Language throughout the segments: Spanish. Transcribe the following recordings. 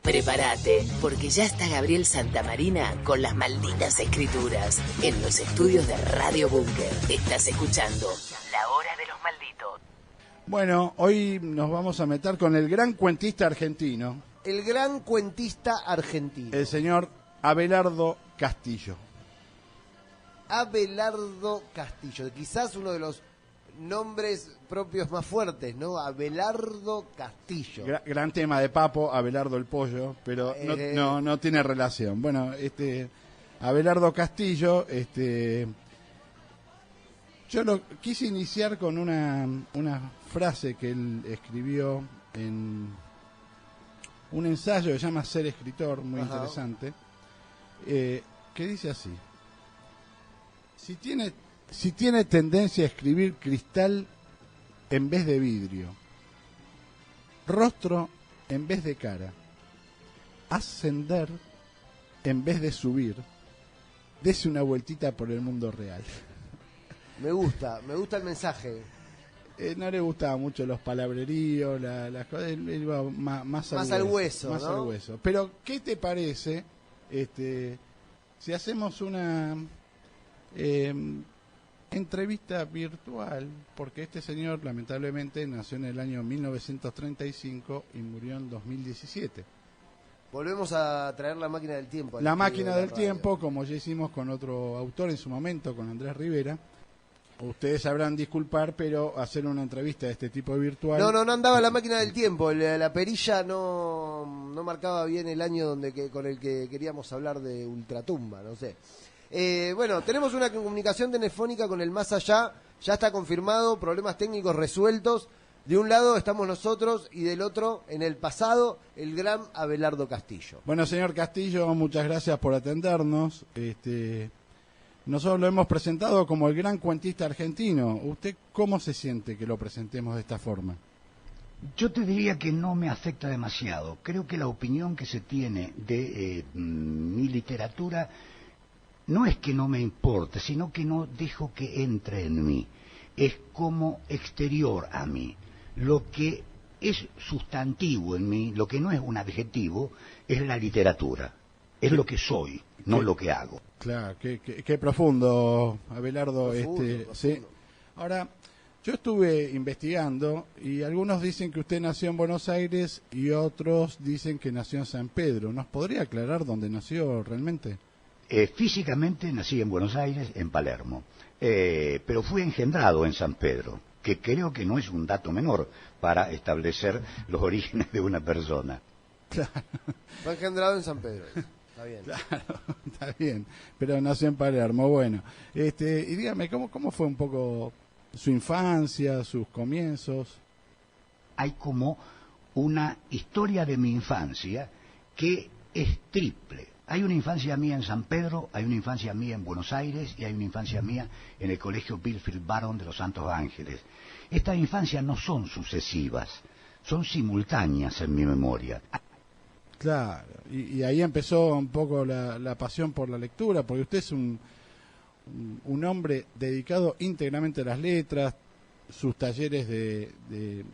Prepárate, porque ya está Gabriel Santamarina con las malditas escrituras en los estudios de Radio Búnker. Estás escuchando La Hora de los Malditos. Bueno, hoy nos vamos a meter con el gran cuentista argentino. El gran cuentista argentino. El señor Abelardo Castillo. Abelardo Castillo, quizás uno de los nombres propios más fuertes, ¿no? Abelardo Castillo. Gran tema de Papo, Abelardo el Pollo, pero no tiene relación. Bueno, Abelardo Castillo, yo lo quise iniciar con una frase que él escribió en un ensayo que se llama Ser escritor, muy interesante, que dice así: si tiene tendencia a escribir cristal en vez de vidrio, rostro en vez de cara, ascender en vez de subir, dese una vueltita por el mundo real. Me gusta el mensaje. No le gustaban mucho los palabreríos, las cosas, él iba más al hueso. Más al hueso. Pero, ¿qué te parece si hacemos una entrevista virtual? Porque este señor, lamentablemente, nació en el año 1935 y murió en 2017. Volvemos a traer la máquina del tiempo. La máquina del tiempo, como ya hicimos con otro autor en su momento, con Andrés Rivera. Ustedes sabrán disculpar, pero hacer una entrevista de este tipo virtual... No andaba la máquina del tiempo, la perilla no marcaba bien el año con el que queríamos hablar de Ultratumba, no sé. Bueno, tenemos una comunicación telefónica con el más allá, ya está confirmado, problemas técnicos resueltos. De un lado estamos nosotros y del otro, en el pasado, el gran Abelardo Castillo. Bueno, señor Castillo, muchas gracias por atendernos. Nosotros lo hemos presentado como el gran cuentista argentino. ¿Usted cómo se siente que lo presentemos de esta forma? Yo te diría que no me afecta demasiado. Creo que la opinión que se tiene de mi literatura no es que no me importe, sino que no dejo que entre en mí. Es como exterior a mí. Lo que es sustantivo en mí, lo que no es un adjetivo, es la literatura. Es lo que soy, no lo que hago. Claro, qué profundo, Abelardo. Profundo. Sí. Ahora, yo estuve investigando y algunos dicen que usted nació en Buenos Aires y otros dicen que nació en San Pedro. ¿Nos podría aclarar dónde nació realmente? Físicamente nací en Buenos Aires, en Palermo, pero fui engendrado en San Pedro, que creo que no es un dato menor para establecer los orígenes de una persona. Claro. Fue engendrado en San Pedro. Está bien. Claro, está bien, pero nació en Palermo. Bueno, y dígame, ¿cómo fue un poco su infancia, sus comienzos? Hay como una historia de mi infancia que es triple. Hay una infancia mía en San Pedro, hay una infancia mía en Buenos Aires y hay una infancia mía en el colegio Wilfrid Baron de los Santos Ángeles. Estas infancias no son sucesivas, son simultáneas en mi memoria. Claro, y ahí empezó un poco la pasión por la lectura, porque usted es un hombre dedicado íntegramente a las letras. Sus talleres de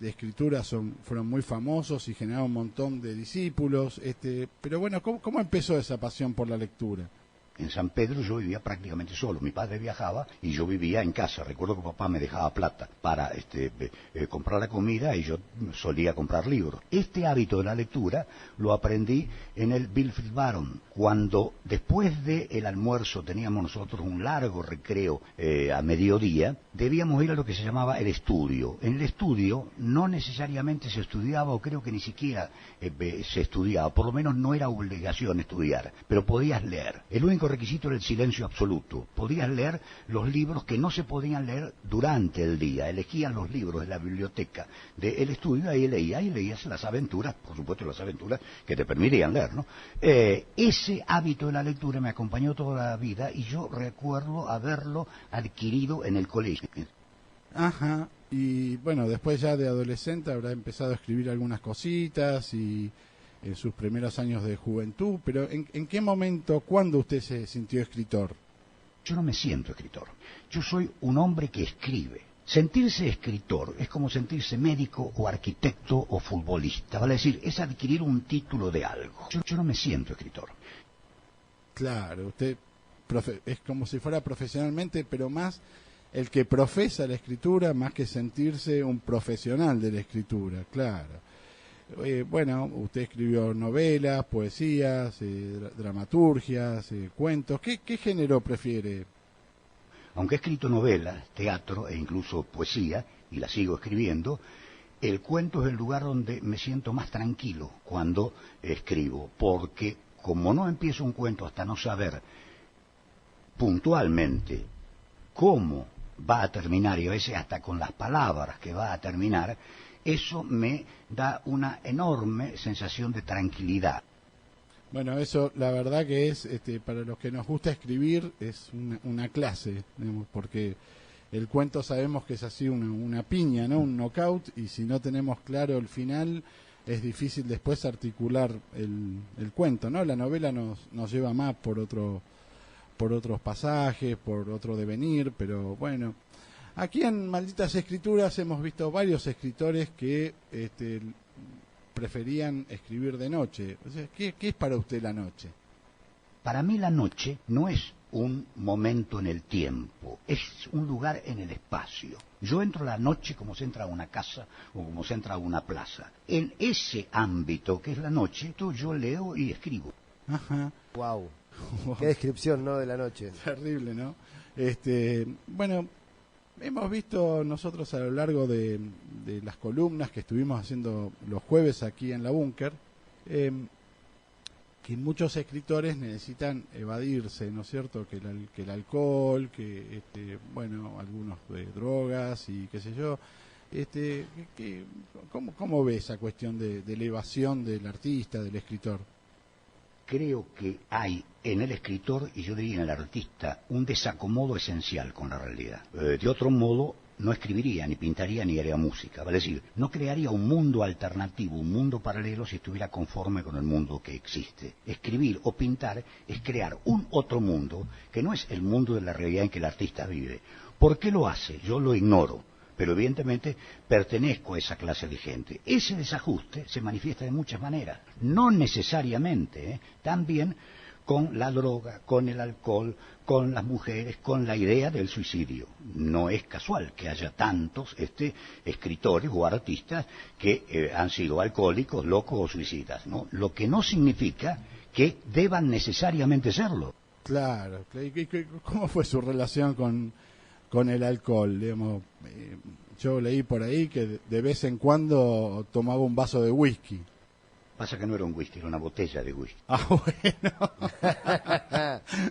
escritura fueron muy famosos y generaron un montón de discípulos. Pero bueno, ¿cómo empezó esa pasión por la lectura? En San Pedro yo vivía prácticamente solo. Mi padre viajaba y yo vivía en casa. Recuerdo que papá me dejaba plata para comprar la comida y yo solía comprar libros. Este hábito de la lectura lo aprendí en el Wilfrid Baron, cuando después del almuerzo teníamos nosotros un largo recreo a mediodía, debíamos ir a lo que se llamaba el estudio. En el estudio no necesariamente se estudiaba, o creo que ni siquiera se estudiaba, por lo menos no era obligación estudiar, pero podías leer. El único requisito era el silencio absoluto. Podías leer los libros que no se podían leer durante el día. Elegían los libros de la biblioteca del estudio, ahí leías las aventuras, por supuesto las aventuras que te permitían leer, ¿no? Ese hábito de la lectura me acompañó toda la vida y yo recuerdo haberlo adquirido en el colegio. Ajá, y bueno, después ya de adolescente habrá empezado a escribir algunas cositas y en sus primeros años de juventud, pero ¿en qué momento, cuándo usted se sintió escritor? Yo no me siento escritor. Yo soy un hombre que escribe. Sentirse escritor es como sentirse médico o arquitecto o futbolista, vale decir, es adquirir un título de algo. Yo no me siento escritor. Claro, usted es como si fuera profesionalmente, pero más el que profesa la escritura, más que sentirse un profesional de la escritura, claro. Bueno, usted escribió novelas, poesías, dramaturgias, cuentos. ¿Qué género prefiere? Aunque he escrito novelas, teatro e incluso poesía, y la sigo escribiendo, el cuento es el lugar donde me siento más tranquilo cuando escribo, porque como no empiezo un cuento hasta no saber puntualmente cómo va a terminar, y a veces hasta con las palabras que va a terminar, eso me da una enorme sensación de tranquilidad. Bueno, eso la verdad que es, para los que nos gusta escribir, es una clase, digamos, porque el cuento sabemos que es así una piña, ¿no? Un knockout, y si no tenemos claro el final, es difícil después articular el cuento, ¿no? La novela nos lleva más por otros pasajes, por otro devenir, pero bueno. Aquí en Malditas Escrituras hemos visto varios escritores que preferían escribir de noche. O sea, ¿qué es para usted la noche? Para mí la noche no es un momento en el tiempo, es un lugar en el espacio. Yo entro la noche como se entra a una casa o como se entra a una plaza. En ese ámbito que es la noche, yo leo y escribo. Ajá. Wow. Qué descripción, ¿no? De la noche. Terrible, ¿no? Bueno, hemos visto nosotros a lo largo de las columnas que estuvimos haciendo los jueves aquí en la Búnker, que muchos escritores necesitan evadirse, ¿no es cierto? Que el alcohol, bueno, algunos de drogas y qué sé yo. ¿Cómo ve esa cuestión de la evasión del artista, del escritor? Creo que hay en el escritor, y yo diría en el artista, un desacomodo esencial con la realidad. De otro modo, no escribiría, ni pintaría, ni haría música. Es decir, no crearía un mundo alternativo, un mundo paralelo, si estuviera conforme con el mundo que existe. Escribir o pintar es crear un otro mundo, que no es el mundo de la realidad en que el artista vive. ¿Por qué lo hace? Yo lo ignoro. Pero evidentemente pertenezco a esa clase de gente. Ese desajuste se manifiesta de muchas maneras, no necesariamente, también con la droga, con el alcohol, con las mujeres, con la idea del suicidio. No es casual que haya tantos escritores o artistas que han sido alcohólicos, locos o suicidas, ¿no? Lo que no significa que deban necesariamente serlo. Claro. ¿Cómo fue su relación con el alcohol? Digamos, yo leí por ahí que de vez en cuando tomaba un vaso de whisky. Pasa que no era un whisky, era una botella de whisky. Ah, bueno.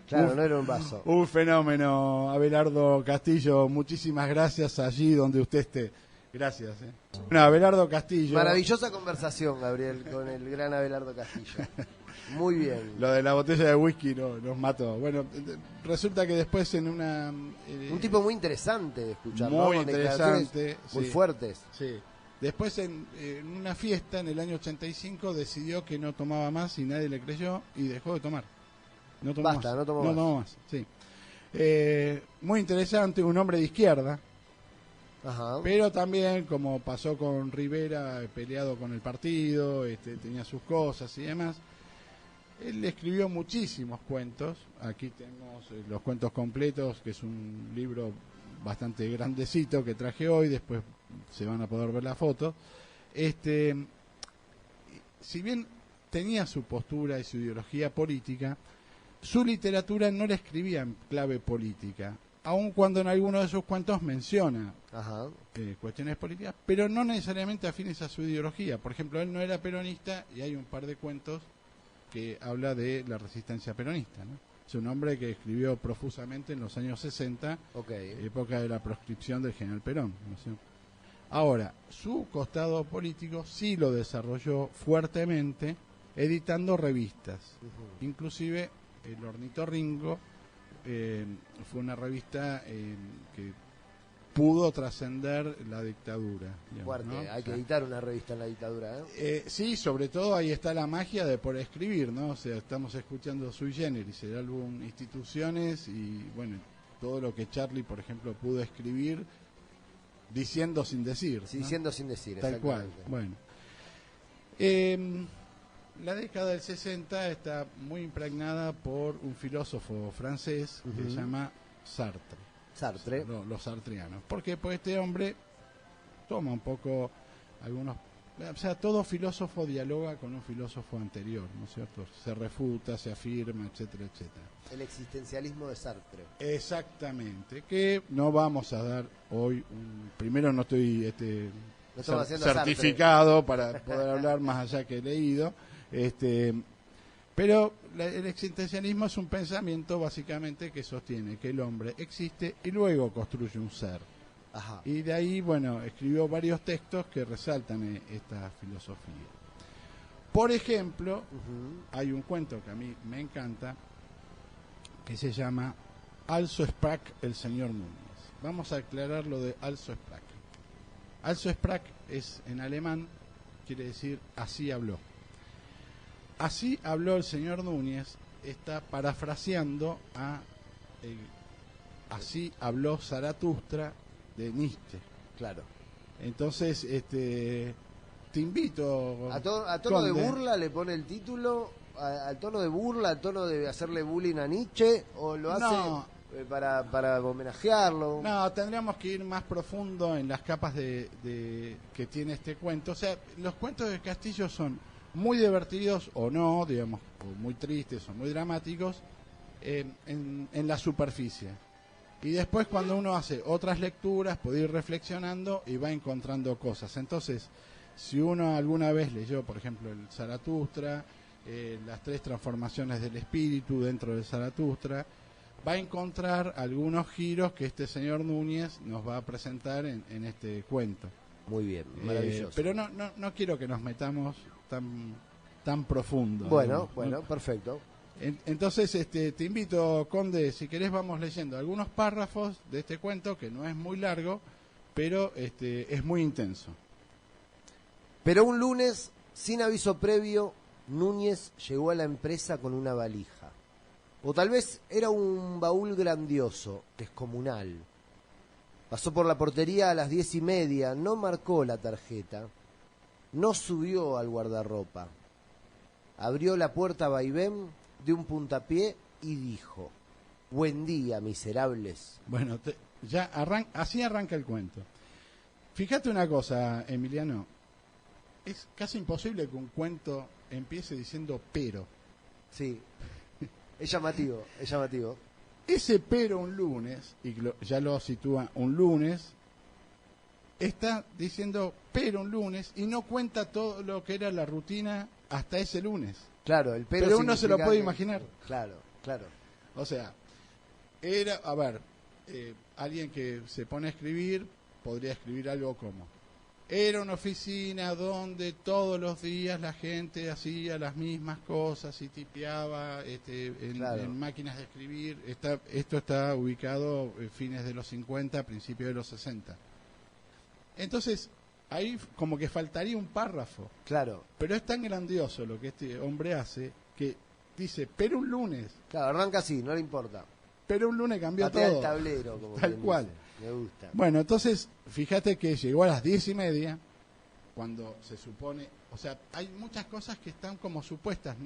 Claro, no era un vaso. Un fenómeno, Abelardo Castillo. Muchísimas gracias allí donde usted esté. Gracias. Bueno, Abelardo Castillo. Maravillosa conversación, Gabriel, con el gran Abelardo Castillo. Muy bien. Lo de la botella de whisky nos mató. Bueno, resulta que después en una... un tipo muy interesante de escuchar, muy ¿no? interesante. Muy sí, fuertes. Sí. Después en una fiesta en el año 85 decidió que no tomaba más y nadie le creyó y dejó de tomar. No tomó Basta, más. no tomó más. Sí. Muy interesante, un hombre de izquierda. Ajá. Pero también, como pasó con Rivera, peleado con el partido, tenía sus cosas y demás. Él escribió muchísimos cuentos. Aquí tenemos los cuentos completos, que es un libro bastante grandecito que traje hoy. Después se van a poder ver la foto. Si bien tenía su postura y su ideología política, su literatura no la escribía en clave política, aun cuando en algunos de sus cuentos menciona cuestiones políticas, pero no necesariamente afines a su ideología. Por ejemplo, él no era peronista y hay un par de cuentos que habla de la resistencia peronista, ¿no? Es un hombre que escribió profusamente en los años 60, época de la proscripción del general Perón, ¿no? Ahora, su costado político sí lo desarrolló fuertemente editando revistas. Inclusive El Ornitorrinco fue una revista que pudo trascender la dictadura. Digamos, fuerte, ¿no? hay que editar una revista en la dictadura, ¿eh? Sí, sobre todo ahí está la magia de por escribir, ¿no? O sea, estamos escuchando Sui Generis, el álbum Instituciones, y bueno, todo lo que Charlie, por ejemplo, pudo escribir diciendo sin decir. Sí, ¿no? diciendo sin decir, Tal cual. exactamente. Bueno. La década del 60 está muy impregnada por un filósofo francés que se llama Sartre. Sartre. Los sartrianos. ¿Por qué? Porque este hombre toma un poco algunos... O sea, todo filósofo dialoga con un filósofo anterior, ¿no es cierto? Se refuta, se afirma, etcétera, etcétera. El existencialismo de Sartre. Exactamente. Que no vamos a dar hoy... primero no estoy No estamos haciendo certificado para poder hablar más allá que he leído. Pero el existencialismo es un pensamiento básicamente que sostiene que el hombre existe y luego construye un ser. Ajá. Y de ahí, bueno, escribió varios textos que resaltan esta filosofía. Por ejemplo, hay un cuento que a mí me encanta que se llama Also sprach el señor Núñez. Vamos a aclarar lo de Also sprach. Also sprach es en alemán, quiere decir así habló. Así habló el señor Núñez, está parafraseando a Así habló Zaratustra de Nietzsche. Claro. Entonces, te invito... ¿A tono Conde, de burla le pone el título? ¿Al tono de burla, al tono de hacerle bullying a Nietzsche? ¿O lo hace para homenajearlo? No, tendríamos que ir más profundo en las capas que tiene este cuento. O sea, los cuentos de Castillo son muy divertidos o no, digamos, o muy tristes o muy dramáticos en la superficie. Y después cuando uno hace otras lecturas puede ir reflexionando y va encontrando cosas. Entonces, si uno alguna vez leyó, por ejemplo, el Zaratustra, las 3 transformaciones del espíritu dentro del Zaratustra, va a encontrar algunos giros que este señor Núñez nos va a presentar en este cuento. Muy bien, maravilloso. Pero no quiero que nos metamos tan profundo. Bueno, ¿no? perfecto. Entonces, te invito, Conde, si querés vamos leyendo algunos párrafos de este cuento, que no es muy largo, pero es muy intenso. Pero un lunes, sin aviso previo, Núñez llegó a la empresa con una valija. O tal vez era un baúl grandioso, descomunal. Pasó por la portería a las 10:30, no marcó la tarjeta, no subió al guardarropa. Abrió la puerta vaivén de un puntapié y dijo: buen día, miserables. Bueno, así arranca el cuento. Fíjate una cosa, Emiliano, es casi imposible que un cuento empiece diciendo pero. Sí, es llamativo, es llamativo. Ese pero un lunes, y ya lo sitúa un lunes, está diciendo pero un lunes y no cuenta todo lo que era la rutina hasta ese lunes. Claro, el pero uno se lo puede imaginar. Claro. O sea, era, alguien que se pone a escribir, podría escribir algo como: era una oficina donde todos los días la gente hacía las mismas cosas y tipeaba en máquinas de escribir. Esto está ubicado en fines de los 50, principios de los 60. Entonces, ahí como que faltaría un párrafo. Claro. Pero es tan grandioso lo que este hombre hace que dice, pero un lunes. Claro, arranca así, no le importa. Pero un lunes cambió Patea todo. el tablero, como tal cual. Dice. Me gusta. Bueno, entonces, fíjate que llegó a las 10:30, cuando se supone... O sea, hay muchas cosas que están como supuestas.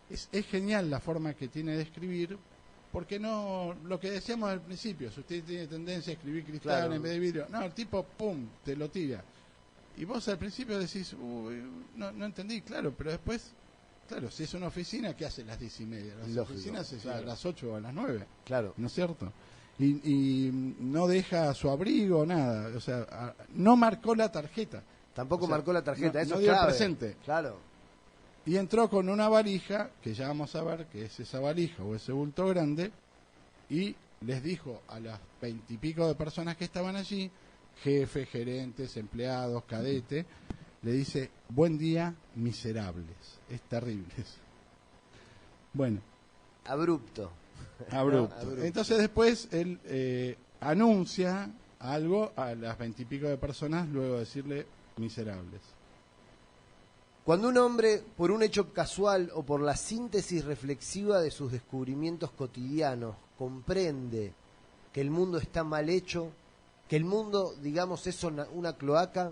Es genial la forma que tiene de escribir, porque no... Lo que decíamos al principio, si usted tiene tendencia a escribir cristal en vez de vidrio, no, el tipo, pum, te lo tira. Y vos al principio decís, no entendí, claro, pero después... Claro, si es una oficina, ¿qué hace a las 10:30? Las oficinas se llegan a las 8 o a las 9. Claro. ¿No es cierto? Y no deja su abrigo, nada. O sea, no marcó la tarjeta. Tampoco marcó la tarjeta, eso no es dio el clave. presente. Claro. Y entró con una valija, que ya vamos a ver que es esa valija o ese bulto grande, y les dijo a las 20 y pico de personas que estaban allí, jefes, gerentes, empleados, cadete, le dice: buen día, miserables. Es terrible eso. Bueno. Abrupto. Entonces después él anuncia algo a las 20 y pico de personas, luego de decirle miserables. Cuando un hombre, por un hecho casual o por la síntesis reflexiva de sus descubrimientos cotidianos, comprende que el mundo está mal hecho, que el mundo, digamos, es una cloaca,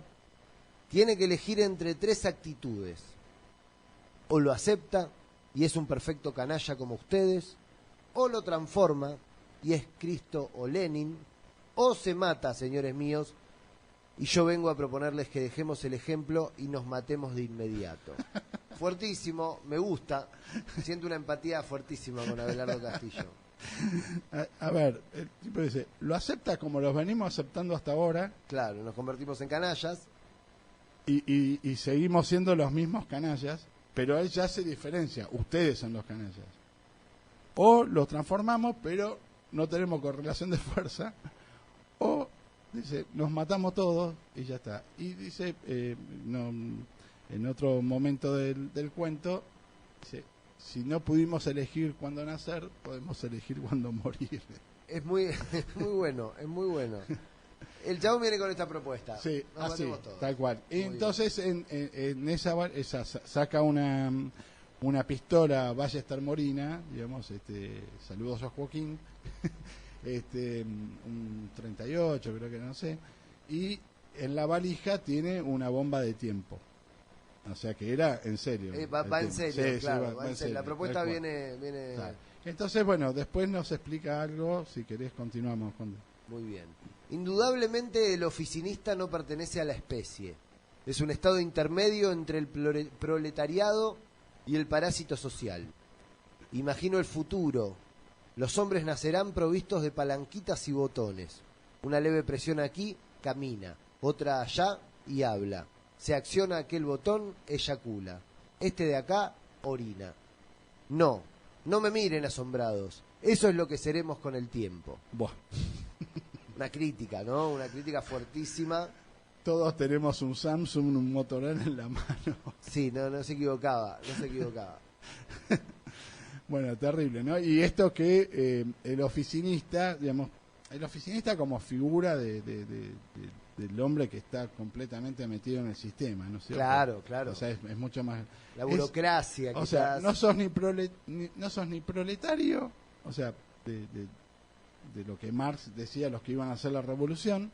tiene que elegir entre 3 actitudes. O lo acepta y es un perfecto canalla como ustedes, o lo transforma y es Cristo o Lenin, o se mata, señores míos, y yo vengo a proponerles que dejemos el ejemplo y nos matemos de inmediato. Fuertísimo, me gusta, siento una empatía fuertísima con Abelardo Castillo. A ver, el tipo dice, lo acepta como los venimos aceptando hasta ahora. Claro, nos convertimos en canallas. Y seguimos siendo los mismos canallas, pero él ya se diferencia, ustedes son los canallas. O los transformamos, pero no tenemos correlación de fuerza, o dice, nos matamos todos y ya está. Y dice, en otro momento del cuento, dice, si no pudimos elegir cuándo nacer, podemos elegir cuándo morir. Es muy bueno, es muy bueno. El chabón viene con esta propuesta. Sí, nos así, matemos todos. tal cual. Muy Entonces, en esa saca una pistola Ballester Morina, digamos, saludos a Joaquín, un 38 creo que no sé, y en la valija tiene una bomba de tiempo. O sea que era en serio. Va en serio, sí, claro, sí, va en serio. La propuesta viene... Claro. Entonces, bueno, después nos explica algo, si querés continuamos con... Muy bien. Indudablemente el oficinista no pertenece a la especie. Es un estado intermedio entre el proletariado y el parásito social. Imagino el futuro. Los hombres nacerán provistos de palanquitas y botones. Una leve presión aquí, camina. Otra allá y habla. Se acciona aquel botón, eyacula. Este de acá, orina. No, no me miren asombrados. Eso es lo que seremos con el tiempo. Buah. Una crítica, ¿no? Una crítica fuertísima. Todos tenemos un Samsung, un Motorola en la mano. Sí, no se equivocaba, no se equivocaba. Bueno, terrible, ¿no? Y esto que el oficinista, digamos, el oficinista como figura del hombre que está completamente metido en el sistema, ¿no es cierto? Claro, claro. O sea, es mucho más... La burocracia, o sea, no sos ni proletario, o sea, de lo que Marx decía, los que iban a hacer la revolución,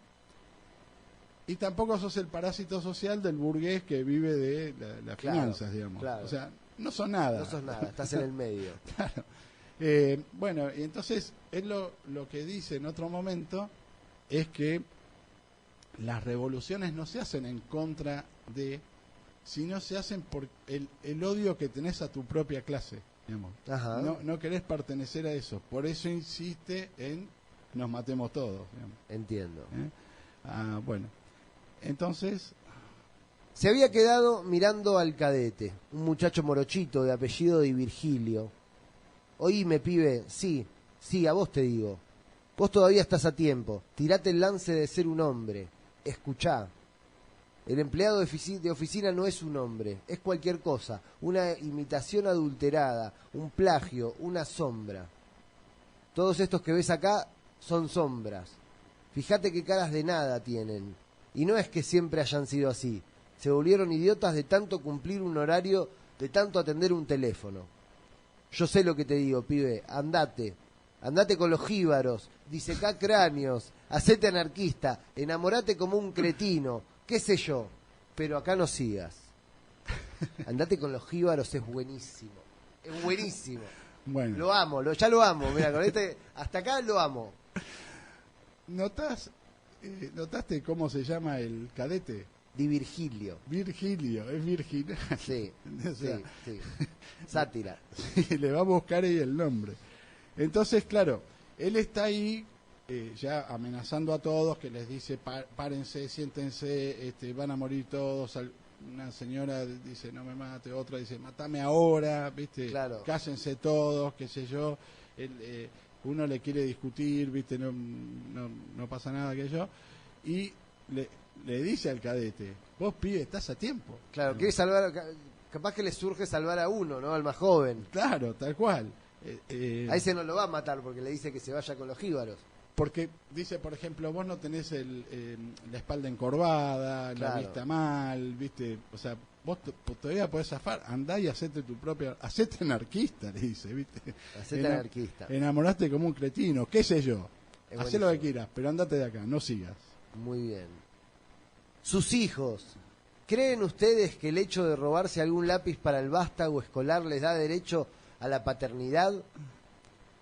y tampoco sos el parásito social del burgués que vive de las finanzas, digamos. Claro. O sea, no sos nada. No sos nada, estás en el medio. Claro. Bueno, y entonces él lo que dice en otro momento es que las revoluciones no se hacen en contra de, sino se hacen por el odio que tenés a tu propia clase, digamos. Ajá. No querés pertenecer a eso, por eso insiste en nos matemos todos, digamos. Entiendo. Bueno, entonces... Se había quedado mirando al cadete, un muchacho morochito de apellido Di Virgilio. Oíme, pibe, sí, a vos te digo. Vos todavía estás a tiempo, tirate el lance de ser un hombre. Escuchá. El empleado de oficina no es un hombre, es cualquier cosa, una imitación adulterada, un plagio, una sombra. Todos estos que ves acá son sombras. Fíjate qué caras de nada tienen. Y no es que siempre hayan sido así. Se volvieron idiotas de tanto cumplir un horario, de tanto atender un teléfono. Yo sé lo que te digo, pibe, andate con los jíbaros, disecá cráneos, hacete anarquista, enamorate como un cretino, qué sé yo, pero acá no sigas. Andate con los jíbaros es buenísimo, Bueno. Lo amo, ya lo amo, mira, con hasta acá lo amo. ¿Notaste cómo se llama el cadete? Di Virgilio. Virgilio, es virginal. Sí, O sea, sí. Sátira. Sí, le va a buscar ahí el nombre. Entonces, claro, él está ahí ya amenazando a todos, que les dice, párense, siéntense, van a morir todos. Una señora dice, no me mate, otra dice, matame ahora, ¿viste? Claro. Cállense todos, qué sé yo. Uno le quiere discutir, ¿viste? No pasa nada que yo. Y le dice al cadete, vos, pibe, estás a tiempo. Claro, quiere salvar, capaz que le surge salvar a uno, ¿no? Al más joven. Claro, tal cual. A ese no lo va a matar porque le dice que se vaya con los jíbaros. Porque dice, por ejemplo, vos no tenés la espalda encorvada, Claro. la vista mal, ¿viste? O sea, vos todavía podés zafar, andá y hacete tu propia... Hacete anarquista, le dice, ¿viste? Hacete anarquista. Enamoraste como un cretino, qué sé yo. Es Hacé lo que buenísimo. quieras, pero andate de acá, no sigas. Muy bien. Sus hijos. ¿Creen ustedes que el hecho de robarse algún lápiz para el vástago escolar les da derecho a la paternidad?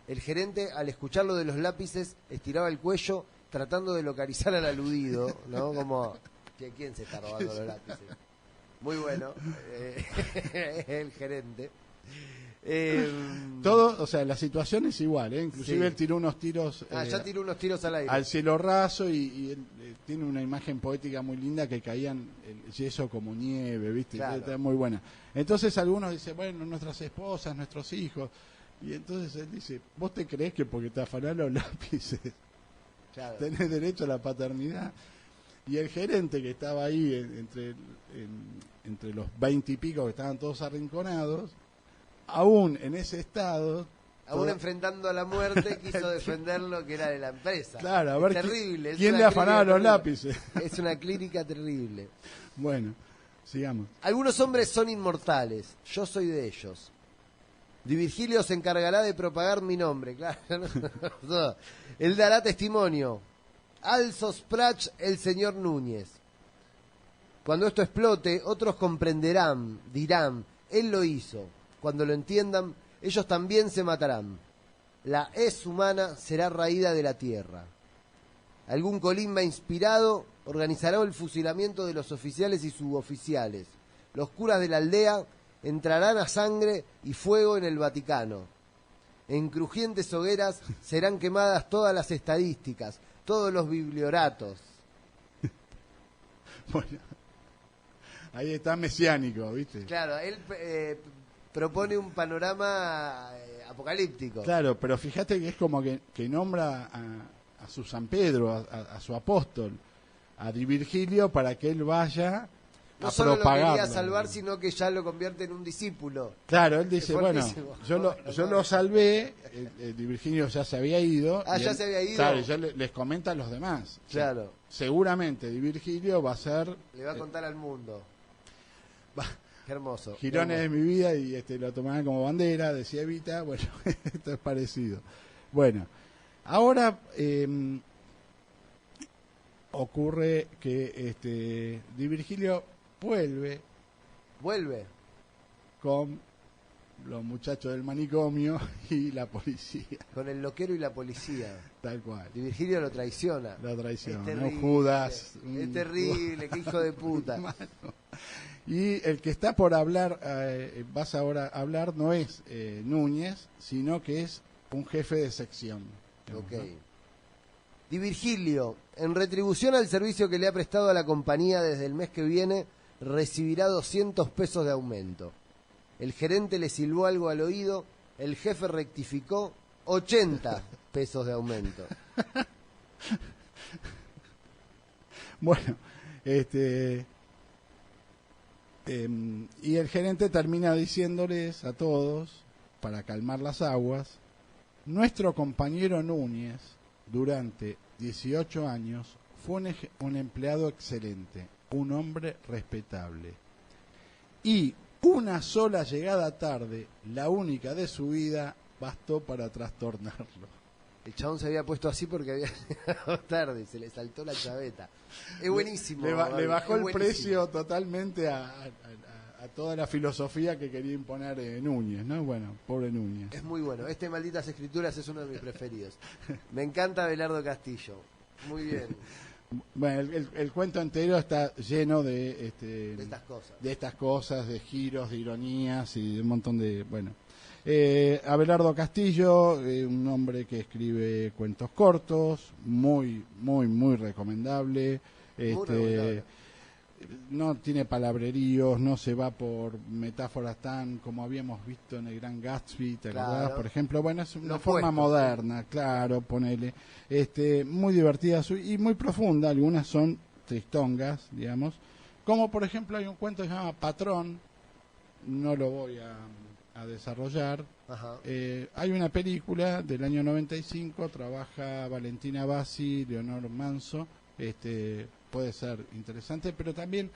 El gerente, al escuchar lo de los lápices, estiraba el cuello tratando de localizar al aludido, ¿no? Como, ¿quién se está robando los lápices? Muy bueno, el gerente. Todo, o sea, la situación es igual, inclusive Sí. él tiró unos tiros Ya tiró unos tiros al aire. al cielo raso y él, tiene una imagen poética muy linda que caían el yeso como nieve, ¿viste? Claro. Está muy buena. Entonces algunos dicen, bueno, nuestras esposas, nuestros hijos, y entonces él dice, ¿vos te creés que porque te afanás los lápices Claro. tenés derecho a la paternidad? Y el gerente que estaba ahí entre los 20 y pico que estaban todos arrinconados, aún en ese estado, Aún enfrentando a la muerte, quiso defender lo que era de la empresa. claro, a ver terrible. quién es le una afanaba clínica los terrible. lápices. Es una clínica terrible. Bueno, sigamos. Algunos hombres son inmortales. Yo soy de ellos. Di Virgilio se encargará de propagar mi nombre. Claro. No. Él dará testimonio. Alzo sprach el señor Núñez. Cuando esto explote, otros comprenderán, dirán, él lo hizo. Cuando lo entiendan, ellos también se matarán. La es humana será raída de la tierra. Algún colimba inspirado organizará el fusilamiento de los oficiales y suboficiales. Los curas de la aldea entrarán a sangre y fuego en el Vaticano. En crujientes hogueras serán quemadas todas las estadísticas, todos los biblioratos. Bueno, ahí está mesiánico, ¿viste? Claro, él propone un panorama apocalíptico. Claro, pero fíjate que es como que nombra a su San Pedro, a su apóstol, a Di Virgilio, para que él vaya No a solo lo propagarlo. quería salvar, sino que ya lo convierte en un discípulo. Claro, él dice, Es bueno, fuertísimo. yo lo salvé, Di Virgilio ya se había ido. Ah, y ya él- se había ido. Claro, y ya les comenta a los demás. O sea, Claro. seguramente Di Virgilio va a ser Le va a contar al mundo. Qué hermoso. Girones Qué de mi vida y lo tomaban como bandera, decía Evita, bueno, esto es parecido. Bueno, ahora ocurre que Di Virgilio vuelve Vuelve. con los muchachos del manicomio y la policía, Con el loquero y la policía. tal cual. Di Virgilio lo traiciona. La traición, Es ¿no? terrible. Judas. Es terrible, qué hijo de puta. Mano. Y el que está por hablar, vas ahora a hablar, no es Núñez, sino que es un jefe de sección. digamos, Ok. ¿no? Di Virgilio, en retribución al servicio que le ha prestado a la compañía desde el mes que viene, recibirá 200 pesos de aumento. El gerente le silbó algo al oído, el jefe rectificó 80 pesos de aumento. Bueno, y el gerente termina diciéndoles a todos, para calmar las aguas, nuestro compañero Núñez, durante 18 años, fue un empleado excelente, un hombre respetable. Y una sola llegada tarde, la única de su vida, bastó para trastornarlo. El chabón se había puesto así porque había llegado tarde, se le saltó la chaveta. Es buenísimo. Le Gaby, bajó es el buenísimo. precio totalmente a toda la filosofía que quería imponer Núñez, ¿no? Bueno, pobre Núñez. Es muy bueno. Este Malditas Escrituras es uno de mis preferidos. Me encanta Abelardo Castillo. Muy bien. Bueno, el cuento entero está lleno de estas cosas. de giros, de ironías y de un montón de... Bueno, Abelardo Castillo, un hombre que escribe cuentos cortos, muy, muy, muy recomendable. Muy recomendable. No tiene palabreríos, no se va por metáforas tan como habíamos visto en el Gran Gatsby, ¿te Claro. acordás? Por ejemplo, bueno, es una Lo forma opuesto. moderna, claro, ponele, muy divertida y muy profunda, algunas son tristongas, digamos, como por ejemplo hay un cuento que se llama Patrón, no lo voy a desarrollar. Ajá. Hay una película del año 95, trabaja Valentina Bassi, Leonor Manso, puede ser interesante, pero también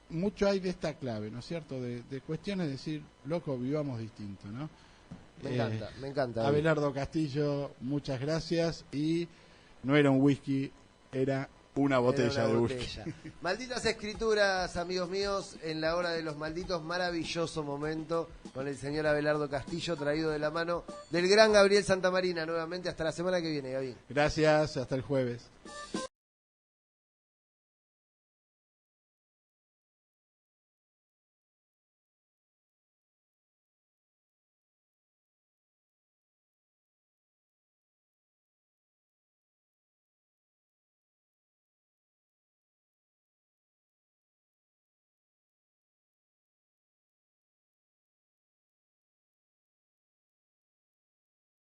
mucho hay de esta clave, ¿no es cierto? De cuestiones de decir, loco, vivamos distinto, ¿no? Me encanta. Abelardo Castillo, muchas gracias, y no era un whisky, era una botella Era de una whisky. botella. Malditas escrituras, amigos míos, en la hora de los malditos, maravilloso momento con el señor Abelardo Castillo, traído de la mano del gran Gabriel Santamarina. Nuevamente, hasta la semana que viene, Gaby. Gracias, hasta el jueves.